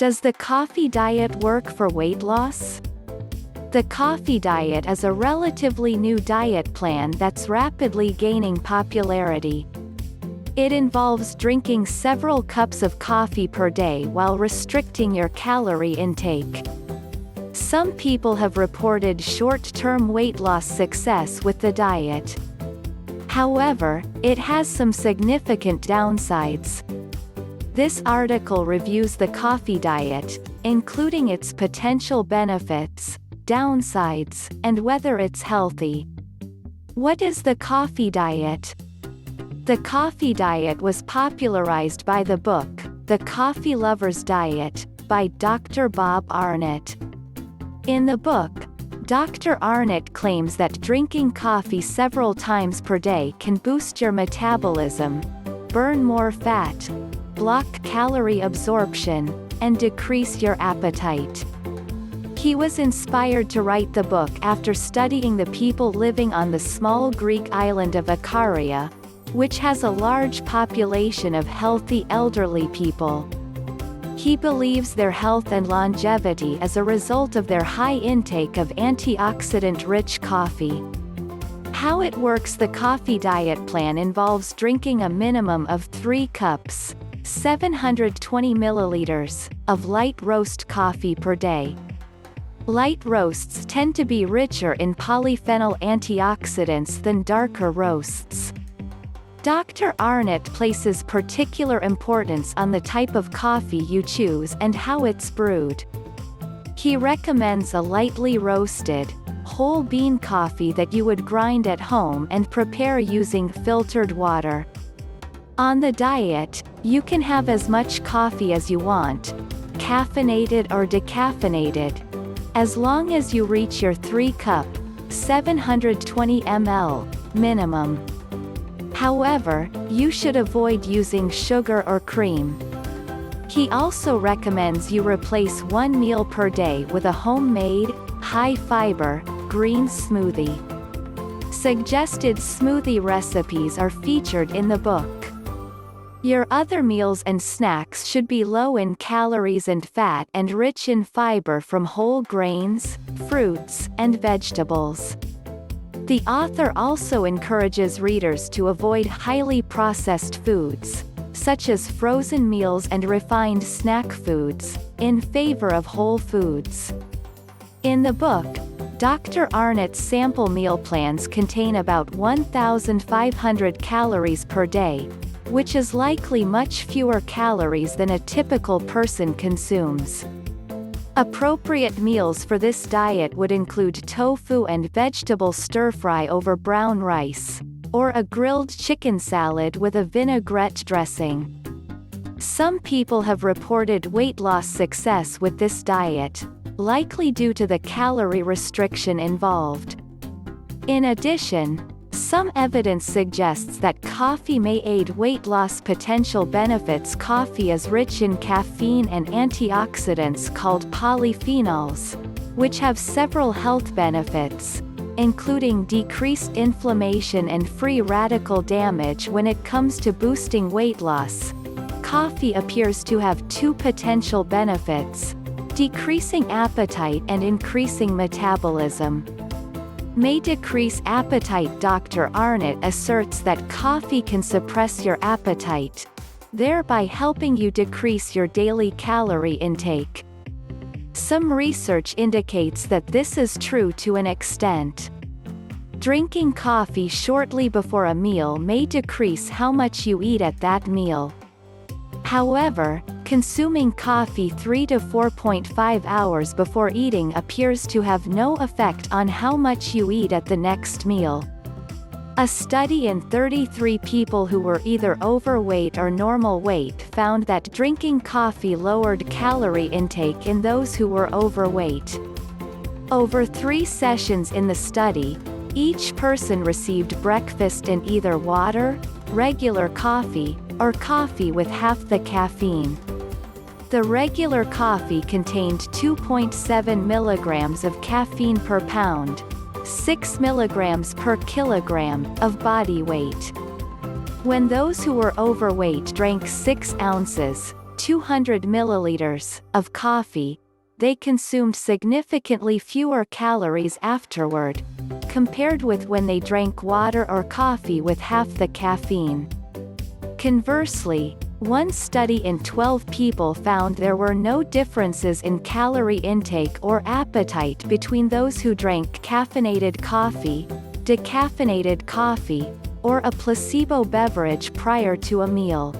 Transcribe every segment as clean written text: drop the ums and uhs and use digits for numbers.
Does the coffee diet work for weight loss? The coffee diet is a relatively new diet plan that's rapidly gaining popularity. It involves drinking several cups of coffee per day while restricting your calorie intake. Some people have reported short-term weight loss success with the diet. However, it has some significant downsides. This article reviews the coffee diet, including its potential benefits, downsides, and whether it's healthy. What is the coffee diet? The coffee diet was popularized by the book, The Coffee Lover's Diet, by Dr. Bob Arnott. In the book, Dr. Arnott claims that drinking coffee several times per day can boost your metabolism, burn more fat, block calorie absorption, and decrease your appetite. He was inspired to write the book after studying the people living on the small Greek island of Ikaria, which has a large population of healthy elderly people. He believes their health and longevity is a result of their high intake of antioxidant-rich coffee. How it works: the coffee diet plan involves drinking a minimum of 3 cups, 720 milliliters, of light roast coffee per day. Light roasts tend to be richer in polyphenol antioxidants than darker roasts. Dr. Arnott places particular importance on the type of coffee you choose and how it's brewed. He recommends a lightly roasted, whole bean coffee that you would grind at home and prepare using filtered water. On the diet, you can have as much coffee as you want, caffeinated or decaffeinated, as long as you reach your 3-cup, 720 ml, minimum. However, you should avoid using sugar or cream. He also recommends you replace 1 meal per day with a homemade, high-fiber, green smoothie. Suggested smoothie recipes are featured in the book. Your other meals and snacks should be low in calories and fat and rich in fiber from whole grains, fruits, and vegetables. The author also encourages readers to avoid highly processed foods, such as frozen meals and refined snack foods, in favor of whole foods. In the book, Dr. Arnott's sample meal plans contain about 1,500 calories per day, which is likely much fewer calories than a typical person consumes. Appropriate meals for this diet would include tofu and vegetable stir-fry over brown rice, or a grilled chicken salad with a vinaigrette dressing. Some people have reported weight loss success with this diet, likely due to the calorie restriction involved. In addition, some evidence suggests that coffee may aid weight loss potential benefits. Coffee is rich in caffeine and antioxidants called polyphenols, which have several health benefits, including decreased inflammation and free radical damage. When it comes to boosting weight loss, coffee appears to have 2 potential benefits: decreasing appetite and increasing metabolism. May decrease appetite. Dr. Arnott asserts that coffee can suppress your appetite, thereby helping you decrease your daily calorie intake. Some research indicates that this is true to an extent. Drinking coffee shortly before a meal may decrease how much you eat at that meal. However, consuming coffee 3 to 4.5 hours before eating appears to have no effect on how much you eat at the next meal. A study in 33 people who were either overweight or normal weight found that drinking coffee lowered calorie intake in those who were overweight. Over 3 sessions in the study, each person received breakfast in either water, regular coffee, or coffee with half the caffeine. The regular coffee contained 2.7 milligrams of caffeine per pound, 6 milligrams per kilogram, of body weight. When those who were overweight drank 6 ounces, 200 milliliters, of coffee, they consumed significantly fewer calories afterward, compared with when they drank water or coffee with half the caffeine. Conversely, one study in 12 people found there were no differences in calorie intake or appetite between those who drank caffeinated coffee, decaffeinated coffee, or a placebo beverage prior to a meal.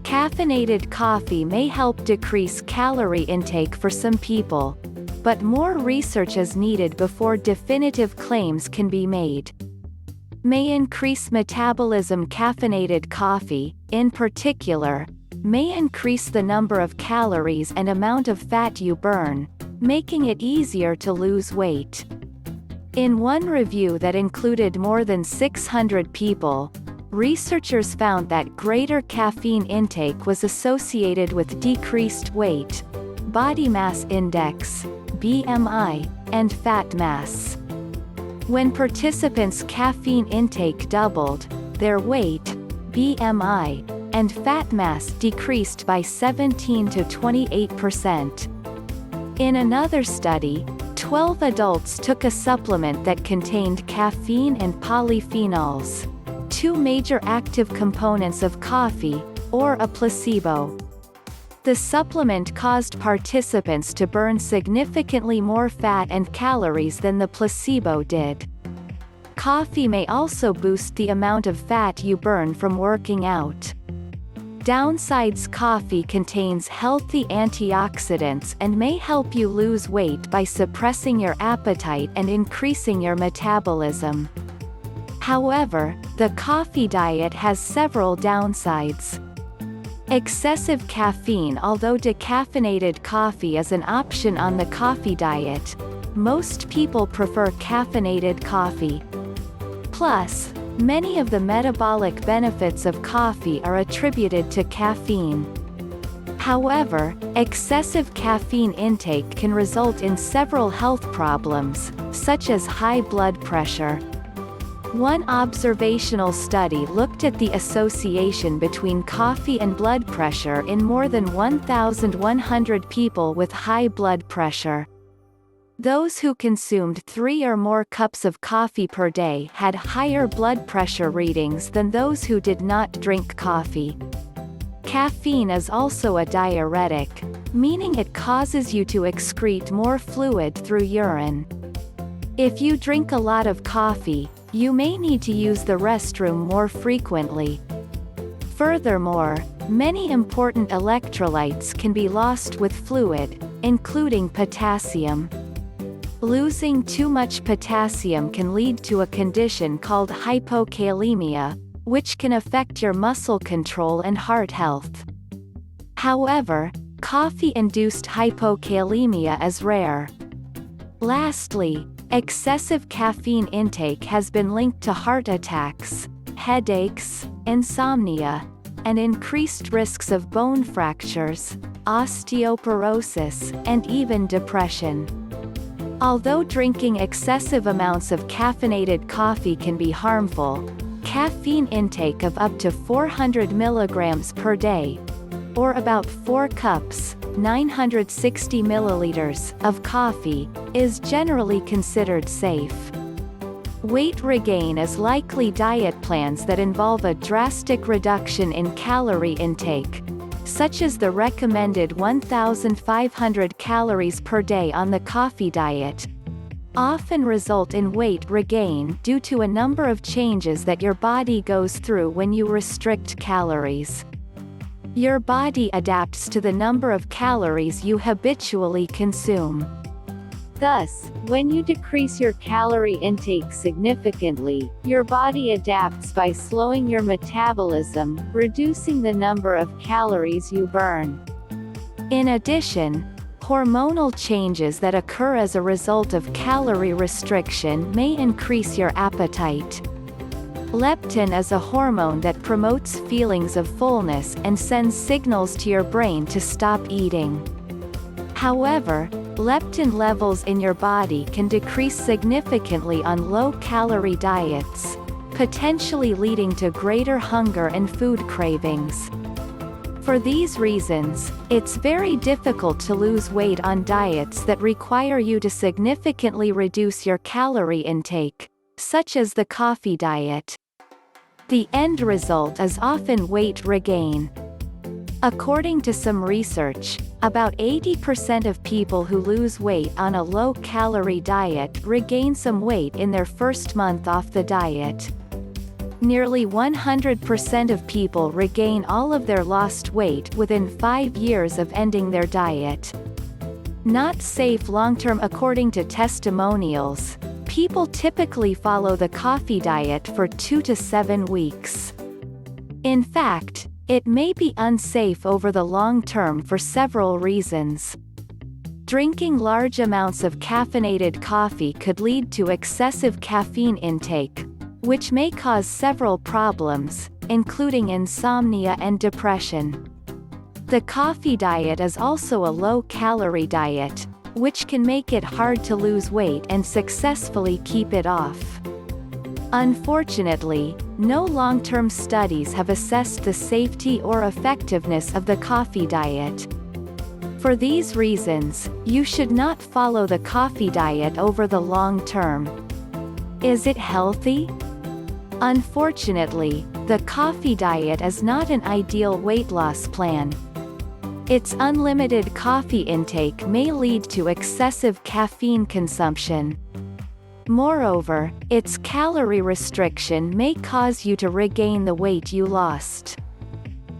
Caffeinated coffee may help decrease calorie intake for some people, but more research is needed before definitive claims can be made. May increase metabolism. Caffeinated coffee, in particular, may increase the number of calories and amount of fat you burn, making it easier to lose weight. In one review that included more than 600 people, researchers found that greater caffeine intake was associated with decreased weight, body mass index, BMI, and fat mass. When participants' caffeine intake doubled, their weight, BMI, and fat mass decreased by 17 to 28%. In another study, 12 adults took a supplement that contained caffeine and polyphenols, two major active components of coffee, or a placebo. The supplement caused participants to burn significantly more fat and calories than the placebo did. Coffee may also boost the amount of fat you burn from working out. Downsides: coffee contains healthy antioxidants and may help you lose weight by suppressing your appetite and increasing your metabolism. However, the coffee diet has several downsides. Excessive caffeine. Although decaffeinated coffee is an option on the coffee diet, most people prefer caffeinated coffee. Plus, many of the metabolic benefits of coffee are attributed to caffeine. However, excessive caffeine intake can result in several health problems, such as high blood pressure. One observational study looked at the association between coffee and blood pressure in more than 1,100 people with high blood pressure. Those who consumed 3 or more cups of coffee per day had higher blood pressure readings than those who did not drink coffee. Caffeine is also a diuretic, meaning it causes you to excrete more fluid through urine. If you drink a lot of coffee, you may need to use the restroom more frequently. Furthermore, many important electrolytes can be lost with fluid, including potassium. Losing too much potassium can lead to a condition called hypokalemia, which can affect your muscle control and heart health. However, coffee-induced hypokalemia is rare. Lastly, excessive caffeine intake has been linked to heart attacks, headaches, insomnia, and increased risks of bone fractures, osteoporosis, and even depression. Although drinking excessive amounts of caffeinated coffee can be harmful, caffeine intake of up to 400 milligrams per day, or about 4 cups, 960 milliliters, of coffee, is generally considered safe. Weight regain is likely. Diet plans that involve a drastic reduction in calorie intake, such as the recommended 1,500 calories per day on the coffee diet, often result in weight regain due to a number of changes that your body goes through when you restrict calories. Your body adapts to the number of calories you habitually consume. Thus, when you decrease your calorie intake significantly, your body adapts by slowing your metabolism, reducing the number of calories you burn. In addition, hormonal changes that occur as a result of calorie restriction may increase your appetite. Leptin is a hormone that promotes feelings of fullness and sends signals to your brain to stop eating. However, leptin levels in your body can decrease significantly on low-calorie diets, potentially leading to greater hunger and food cravings. For these reasons, it's very difficult to lose weight on diets that require you to significantly reduce your calorie intake, such as the coffee diet. The end result is often weight regain. According to some research, about 80% of people who lose weight on a low-calorie diet regain some weight in their first month off the diet. Nearly 100% of people regain all of their lost weight within 5 years of ending their diet. Not safe long-term. According to testimonials, people typically follow the coffee diet for 2 to 7 weeks. In fact, it may be unsafe over the long term for several reasons. Drinking large amounts of caffeinated coffee could lead to excessive caffeine intake, which may cause several problems, including insomnia and depression. The coffee diet is also a low-calorie diet, which can make it hard to lose weight and successfully keep it off. Unfortunately, no long-term studies have assessed the safety or effectiveness of the coffee diet. For these reasons, you should not follow the coffee diet over the long term. Is it healthy? Unfortunately, the coffee diet is not an ideal weight loss plan. Its unlimited coffee intake may lead to excessive caffeine consumption. Moreover, its calorie restriction may cause you to regain the weight you lost.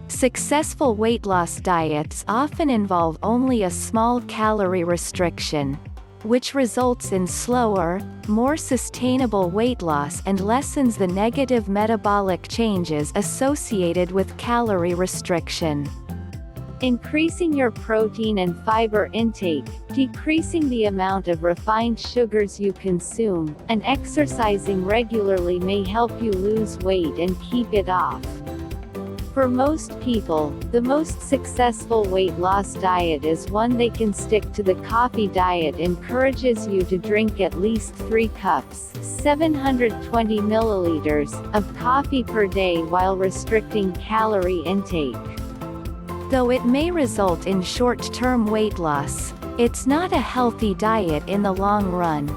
Successful weight loss diets often involve only a small calorie restriction, which results in slower, more sustainable weight loss and lessens the negative metabolic changes associated with calorie restriction. Increasing your protein and fiber intake, decreasing the amount of refined sugars you consume, and exercising regularly may help you lose weight and keep it off. For most people, the most successful weight loss diet is one they can stick to. The coffee diet encourages you to drink at least 3 cups, 720 milliliters, of coffee per day while restricting calorie intake. Though it may result in short-term weight loss, it's not a healthy diet in the long run.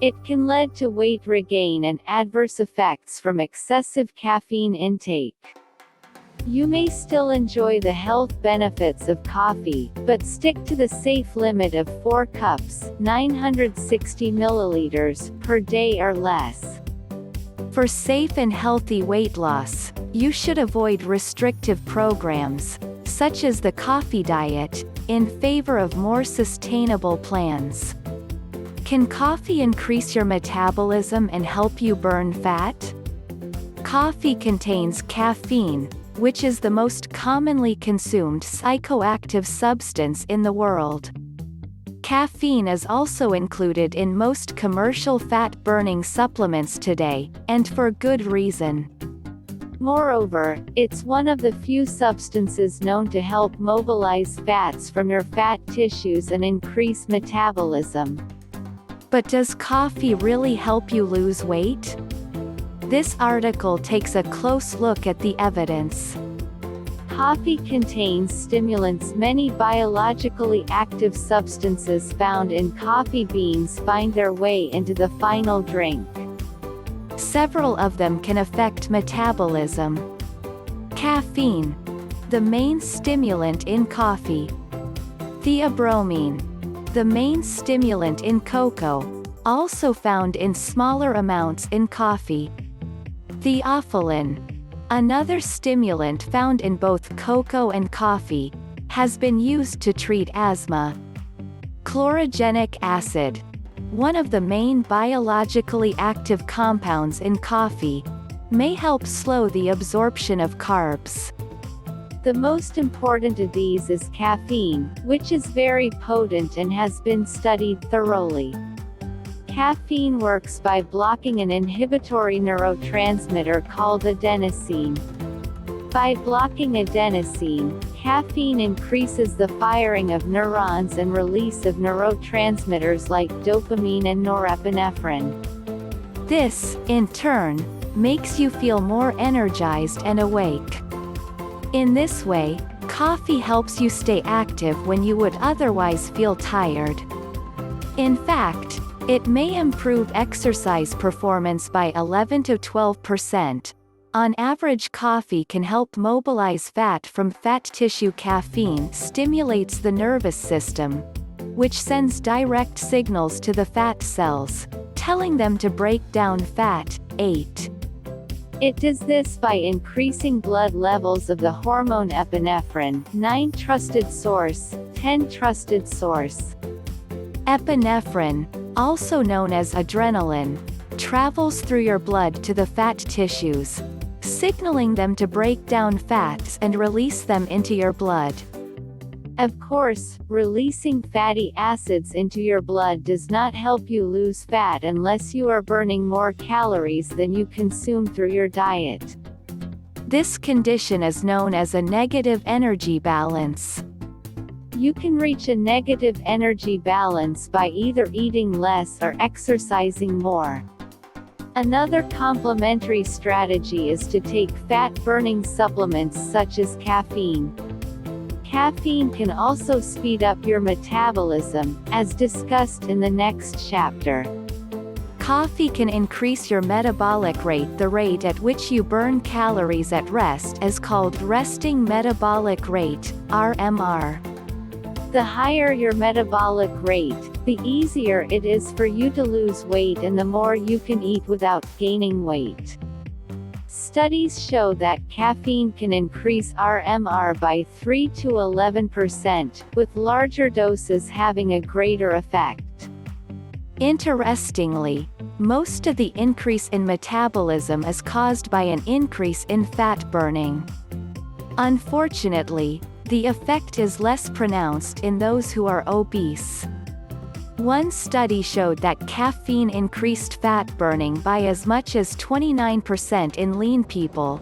It can lead to weight regain and adverse effects from excessive caffeine intake. You may still enjoy the health benefits of coffee, but stick to the safe limit of 4 cups, 960 milliliters, per day or less. For safe and healthy weight loss, you should avoid restrictive programs, such as the coffee diet, in favor of more sustainable plans. Can coffee increase your metabolism and help you burn fat? Coffee contains caffeine, which is the most commonly consumed psychoactive substance in the world. Caffeine is also included in most commercial fat-burning supplements today, and for good reason. Moreover, it's one of the few substances known to help mobilize fats from your fat tissues and increase metabolism. But does coffee really help you lose weight? This article takes a close look at the evidence. Coffee contains stimulants. Many biologically active substances found in coffee beans find their way into the final drink. Several of them can affect metabolism. Caffeine, the main stimulant in coffee. Theobromine, the main stimulant in cocoa, also found in smaller amounts in coffee. Theophylline, another stimulant found in both cocoa and coffee, has been used to treat asthma. Chlorogenic acid, one of the main biologically active compounds in coffee, may help slow the absorption of carbs. The most important of these is caffeine, which is very potent and has been studied thoroughly. Caffeine works by blocking an inhibitory neurotransmitter called adenosine. By blocking adenosine, caffeine increases the firing of neurons and release of neurotransmitters like dopamine and norepinephrine. This, in turn, makes you feel more energized and awake. In this way, Coffee helps you stay active when you would otherwise feel tired. In fact, it may improve exercise performance by 11 to 12%. On average, coffee can help mobilize fat from fat tissue. Caffeine stimulates the nervous system, which sends direct signals to the fat cells, telling them to break down fat. 8. It does this by increasing blood levels of the hormone epinephrine. 9. Trusted source. 10. Trusted source. Epinephrine, also known as adrenaline, travels through your blood to the fat tissues, signaling them to break down fats and release them into your blood. Of course, releasing fatty acids into your blood does not help you lose fat unless you are burning more calories than you consume through your diet. This condition is known as a negative energy balance. You can reach a negative energy balance by either eating less or exercising more. Another complementary strategy is to take fat-burning supplements such as caffeine. Caffeine can also speed up your metabolism, as discussed in the next chapter. Coffee can increase your metabolic rate. The rate at which you burn calories at rest is called resting metabolic rate, RMR. The higher your metabolic rate, the easier it is for you to lose weight and the more you can eat without gaining weight. Studies show that caffeine can increase RMR by 3 to 11%, with larger doses having a greater effect. Interestingly, most of the increase in metabolism is caused by an increase in fat burning. Unfortunately, the effect is less pronounced in those who are obese. One study showed that caffeine increased fat burning by as much as 29% in lean people,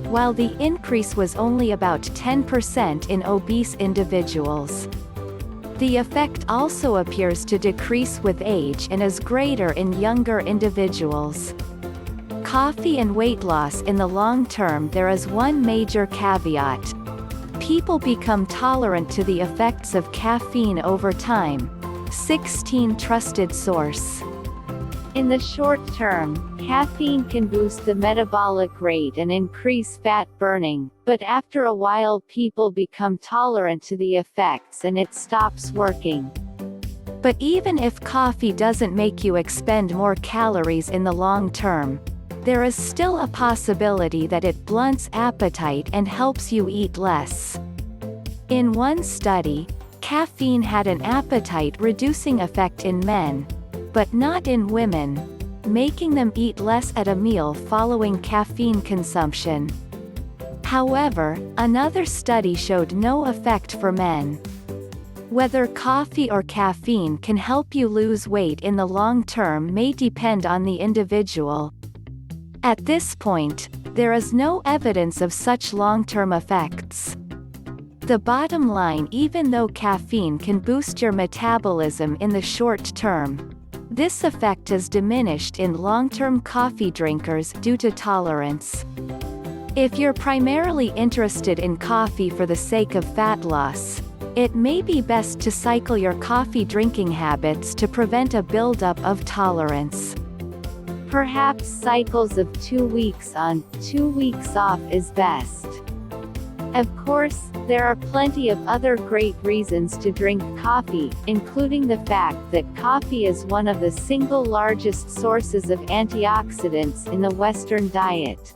while the increase was only about 10% in obese individuals. The effect also appears to decrease with age and is greater in younger individuals. Coffee and weight loss in the long term. There is one major caveat. People become tolerant to the effects of caffeine over time. 16. Trusted source. In the short term, caffeine can boost the metabolic rate and increase fat burning, but after a while people become tolerant to the effects and it stops working. But even if coffee doesn't make you expend more calories in the long term, there is still a possibility that it blunts appetite and helps you eat less. In one study, caffeine had an appetite-reducing effect in men, but not in women, making them eat less at a meal following caffeine consumption. However, another study showed no effect for men. Whether coffee or caffeine can help you lose weight in the long term may depend on the individual. At this point, there is no evidence of such long-term effects. The bottom line: even though caffeine can boost your metabolism in the short term, this effect is diminished in long-term coffee drinkers due to tolerance. If you're primarily interested in coffee for the sake of fat loss, it may be best to cycle your coffee drinking habits to prevent a buildup of tolerance. Perhaps cycles of 2 weeks on, 2 weeks off is best. Of course, there are plenty of other great reasons to drink coffee, including the fact that coffee is one of the single largest sources of antioxidants in the Western diet.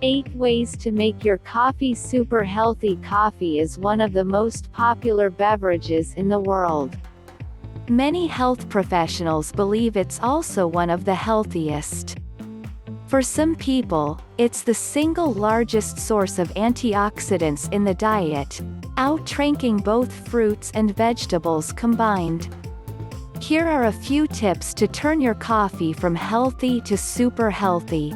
8 ways to make your coffee super healthy. Coffee is one of the most popular beverages in the world. Many health professionals believe it's also one of the healthiest. For some people, it's the single largest source of antioxidants in the diet, outranking both fruits and vegetables combined. Here are a few tips to turn your coffee from healthy to super healthy.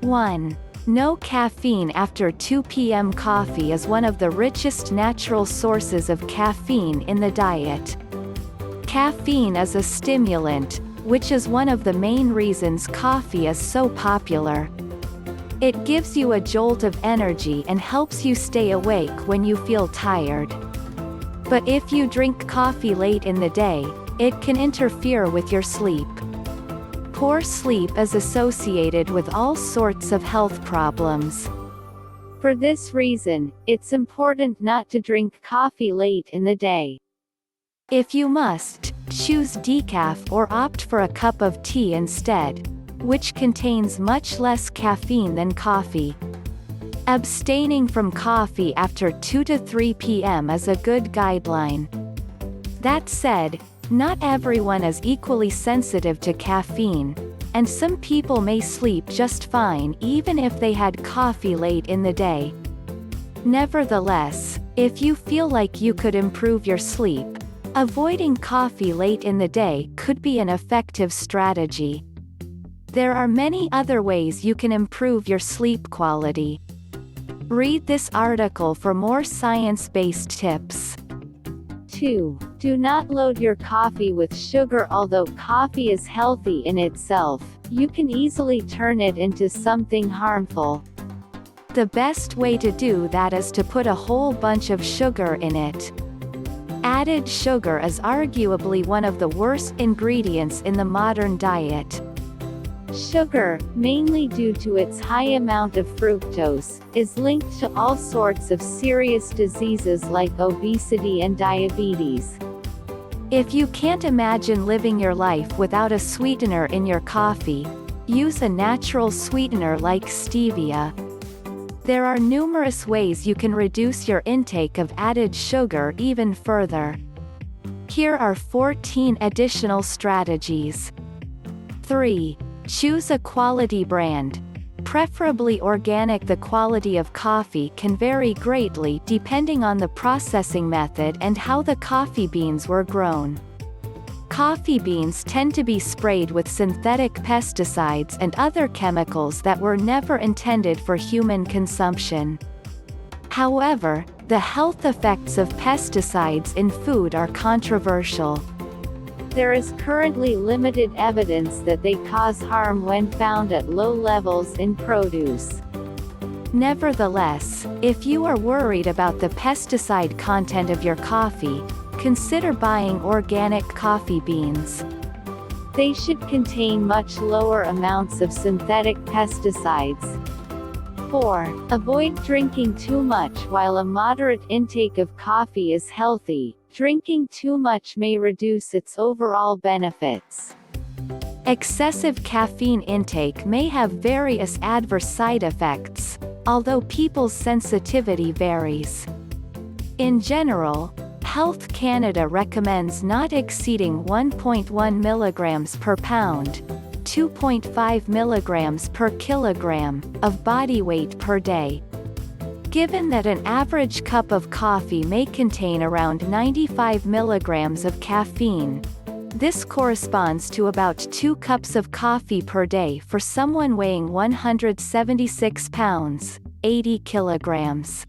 1. No caffeine after 2 p.m. Coffee is one of the richest natural sources of caffeine in the diet. Caffeine is a stimulant, which is one of the main reasons coffee is so popular. It gives you a jolt of energy and helps you stay awake when you feel tired. But if you drink coffee late in the day, it can interfere with your sleep. Poor sleep is associated with all sorts of health problems. For this reason, it's important not to drink coffee late in the day. If you must, choose decaf or opt for a cup of tea instead, which contains much less caffeine than coffee. Abstaining from coffee after 2 to 3 p.m. is a good guideline. That said, not everyone is equally sensitive to caffeine, and some people may sleep just fine even if they had coffee late in the day. Nevertheless, if you feel like you could improve your sleep, avoiding coffee late in the day could be an effective strategy. There are many other ways you can improve your sleep quality. Read this article for more science-based tips. 2. Do not load your coffee with sugar. Although coffee is healthy in itself, you can easily turn it into something harmful. The best way to do that is to put a whole bunch of sugar in it. Added sugar is arguably one of the worst ingredients in the modern diet. Sugar, mainly due to its high amount of fructose, is linked to all sorts of serious diseases like obesity and diabetes. If you can't imagine living your life without a sweetener in your coffee, use a natural sweetener like stevia. There are numerous ways you can reduce your intake of added sugar even further. Here are 14 additional strategies. 3. Choose a quality brand. Preferably organic. The quality of coffee can vary greatly depending on the processing method and how the coffee beans were grown. Coffee beans tend to be sprayed with synthetic pesticides and other chemicals that were never intended for human consumption. However, the health effects of pesticides in food are controversial. There is currently limited evidence that they cause harm when found at low levels in produce. Nevertheless, if you are worried about the pesticide content of your coffee, consider buying organic coffee beans. They should contain much lower amounts of synthetic pesticides. 4. Avoid drinking too much. While a moderate intake of coffee is healthy, drinking too much may reduce its overall benefits. Excessive caffeine intake may have various adverse side effects, although people's sensitivity varies. In general, Health Canada recommends not exceeding 1.1 milligrams per pound, 2.5 milligrams per kilogram, of body weight per day. Given that an average cup of coffee may contain around 95 milligrams of caffeine, this corresponds to about 2 cups of coffee per day for someone weighing 176 pounds, 80 kilograms.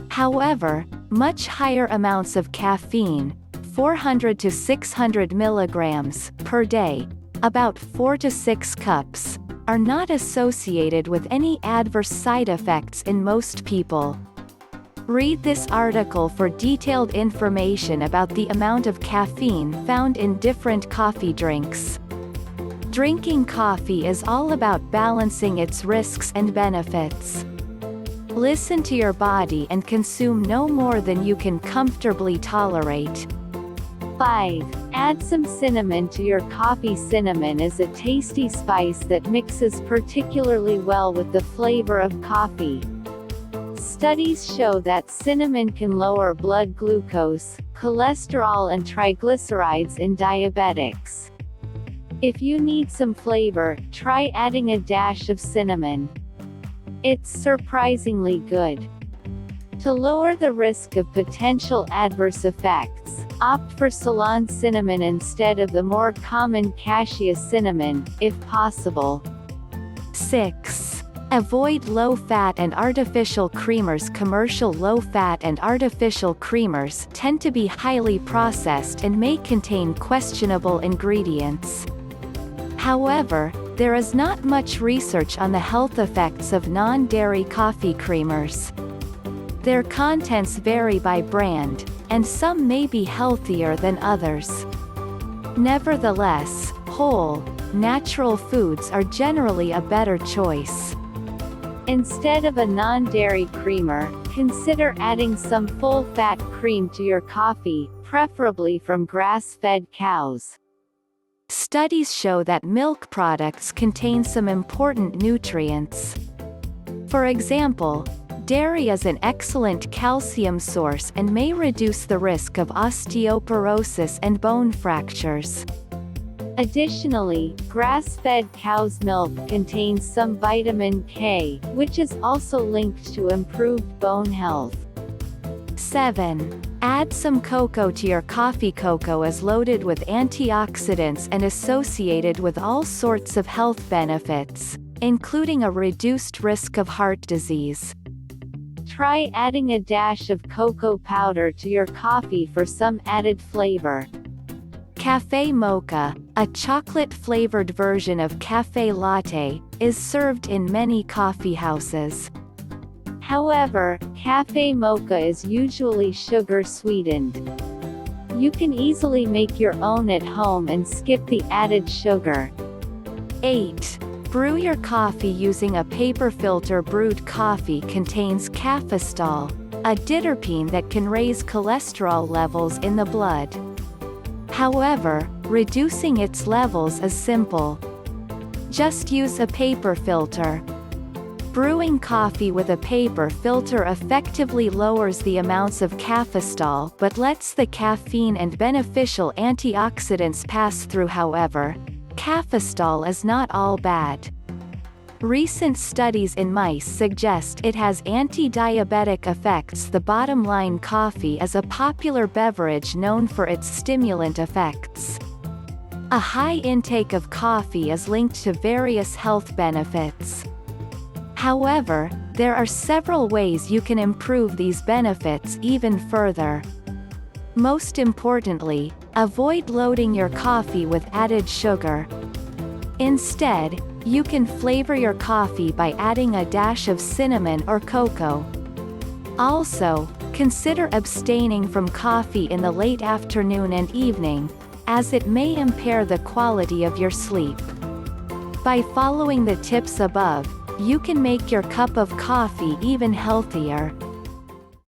However, much higher amounts of caffeine, 400 to 600 milligrams, per day, about 4 to 6 cups, are not associated with any adverse side effects in most people. Read this article for detailed information about the amount of caffeine found in different coffee drinks. Drinking coffee is all about balancing its risks and benefits. Listen to your body and consume no more than you can comfortably tolerate. 5. Add some cinnamon to your coffee. Cinnamon is a tasty spice that mixes particularly well with the flavor of coffee. Studies show that cinnamon can lower blood glucose, cholesterol and triglycerides in diabetics. If you need some flavor, try adding a dash of cinnamon. It's surprisingly good. To lower the risk of potential adverse effects, opt for Ceylon cinnamon instead of the more common cassia cinnamon, if possible. 6. Avoid low-fat and artificial creamers. Commercial low-fat and artificial creamers tend to be highly processed and may contain questionable ingredients. However, there is not much research on the health effects of non-dairy coffee creamers. Their contents vary by brand, and some may be healthier than others. Nevertheless, whole, natural foods are generally a better choice. Instead of a non-dairy creamer, consider adding some full-fat cream to your coffee, preferably from grass-fed cows. Studies show that milk products contain some important nutrients. For example, dairy is an excellent calcium source and may reduce the risk of osteoporosis and bone fractures. Additionally, grass-fed cow's milk contains some vitamin K, which is also linked to improved bone health. 7. Add some cocoa to your coffee. Cocoa is loaded with antioxidants and associated with all sorts of health benefits, including a reduced risk of heart disease. Try adding a dash of cocoa powder to your coffee for some added flavor. Café mocha, a chocolate-flavored version of café latte, is served in many coffee houses. However, café mocha is usually sugar-sweetened. You can easily make your own at home and skip the added sugar. 8. Brew your coffee using a paper filter. Brewed coffee contains cafestol, a diterpene that can raise cholesterol levels in the blood. However, reducing its levels is simple. Just use a paper filter. Brewing coffee with a paper filter effectively lowers the amounts of cafestol but lets the caffeine and beneficial antioxidants pass through. However, cafestol is not all bad. Recent studies in mice suggest it has anti-diabetic effects. The bottom line: coffee is a popular beverage known for its stimulant effects. A high intake of coffee is linked to various health benefits. However, there are several ways you can improve these benefits even further. Most importantly, avoid loading your coffee with added sugar. Instead, you can flavor your coffee by adding a dash of cinnamon or cocoa. Also, consider abstaining from coffee in the late afternoon and evening, as it may impair the quality of your sleep. By following the tips above, you can make your cup of coffee even healthier.